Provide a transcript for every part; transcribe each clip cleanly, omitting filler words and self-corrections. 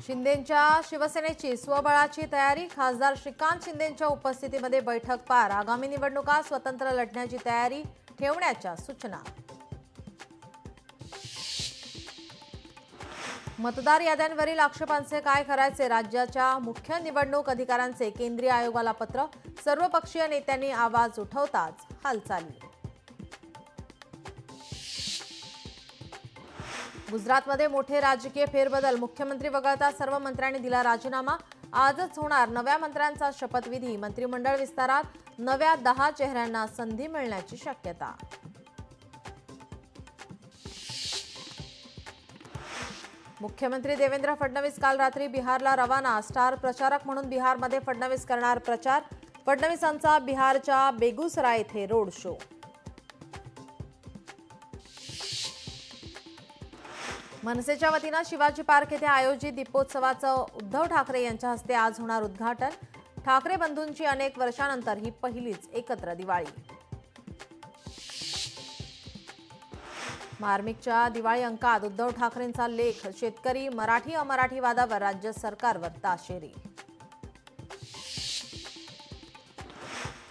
शिंदेंच्या शिवसेनेची स्वबळाची तयारी। खासदार श्रीकांत शिंदेंच्या उपस्थितीमध्ये बैठक पार। आगामी निवडणुका स्वतंत्र लढण्याची तयारी ठेवण्याच्या सूचना। मतदार याद्यांवरील आक्षेपांचे काय करायचे? राज्याच्या मुख्य निवडणूक अधिकाऱ्यांचे केंद्रीय आयोगाला पत्र। सर्वपक्षीय नेत्यांनी आवाज उठवताच हालचाली। गुजरातमध्ये मोठे राजकीय फेरबदल। मुख्यमंत्री वगळता सर्व मंत्र्यांनी दिला राजीनामा। आजच होणार नव्या मंत्र्यांचा शपथविधी। मंत्रिमंडळ विस्तारात नव्या 10 चेहऱ्यांना संधी मिळण्याची शक्यता। मुख्यमंत्री देवेंद्र फडणवीस काल रात्री बिहारला रवाना। स्टार प्रचारक म्हणून बिहारमध्ये फडणवीस करणार प्रचार। फडणवीसांचा बिहारच्या बेगुसराय येथे रोड शो। मनसेच्या वतीने शिवाजी पार्क येथे आयोजित दीपोत्सवाचं उद्धव ठाकरे यांच्या हस्ते आज होणार उद्घाटन। ठाकरे बंधूंची अनेक वर्षांनंतर ही पहिलीच एकत्र दिवाळी। मार्मिकच्या दिवाळी अंकात उद्धव ठाकरेंचा लेख। शेतकरी मराठी अमराठी वादावर राज्य सरकारवर ताशेरी।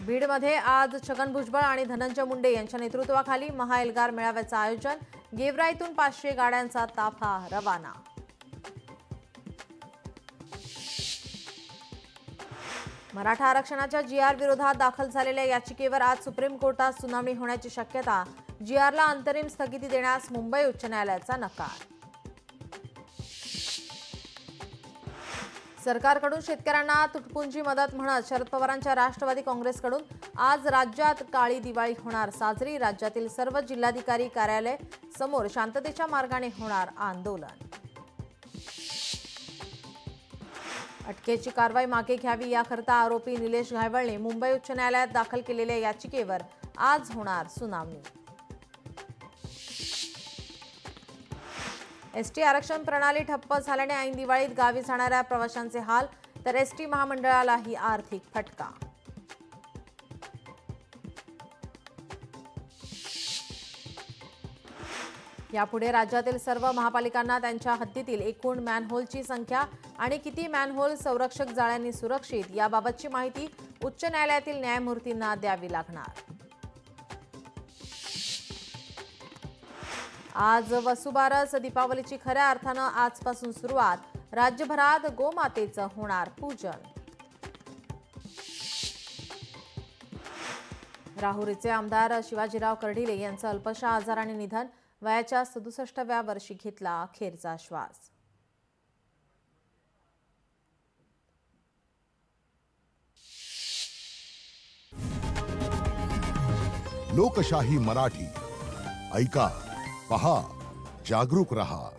बीडमध्ये आज छगन भुजबळ आणि धनंजय मुंडे यांच्या नेतृत्वाखाली महाएल्गार मेळाव्याचं आयोजन। गेवराईतून 500 गाड्यांचा ताफा रवाना। मराठा आरक्षणाच्या जीआर विरोधात दाखल झालेल्या याचिकेवर आज सुप्रीम कोर्टात सुनावणी होण्याची शक्यता। जीआरला अंतरिम स्थगिती देण्यास मुंबई उच्च न्यायालयाचा नकार। सरकारकडून शेतकऱ्यांना तुटपुंजी मदत म्हणत शरद पवारांच्या राष्ट्रवादी काँग्रेसकडून आज राज्यात काळी दिवाळी होणार साजरी। राज्यातील सर्व जिल्हाधिकारी कार्यालय समोर शांततेच्या मार्गाने होणार आंदोलन। अटकेची कारवाई मागे घ्यावी याकरता आरोपी निलेश घायवळने मुंबई उच्च न्यायालयात दाखल केलेल्या याचिकेवर आज होणार सुनावणी। एसटी आरक्षण प्रणाली ठप्प झाल्याने ऐन दिवाळीत गावी जाणाऱ्या प्रवाशांचे हाल, तर एसटी महामंडळालाही आर्थिक फटका। यापुढे राज्यातील सर्व महापालिकांना त्यांच्या हद्दीतील एकूण मॅनहोलची संख्या आणि किती मॅनहोल संरक्षक जाळ्यांनी सुरक्षित याबाबतची माहिती उच्च न्यायालयातील न्यायमूर्तींना द्यावी लागणार। आज वसुबारस दीपावलीची खऱ्या अर्थानं आजपासून सुरुवात। राज्यभरात गोमातेचं होणार पूजन। राहुरीचे आमदार शिवाजीराव कर्डिले यांचं अल्पशा आजाराने निधन। वयाच्या 67व्या वर्षी घेतला अखेरचा श्वास। लोकशाही मराठी ऐका, पहा, जागरूक रहा।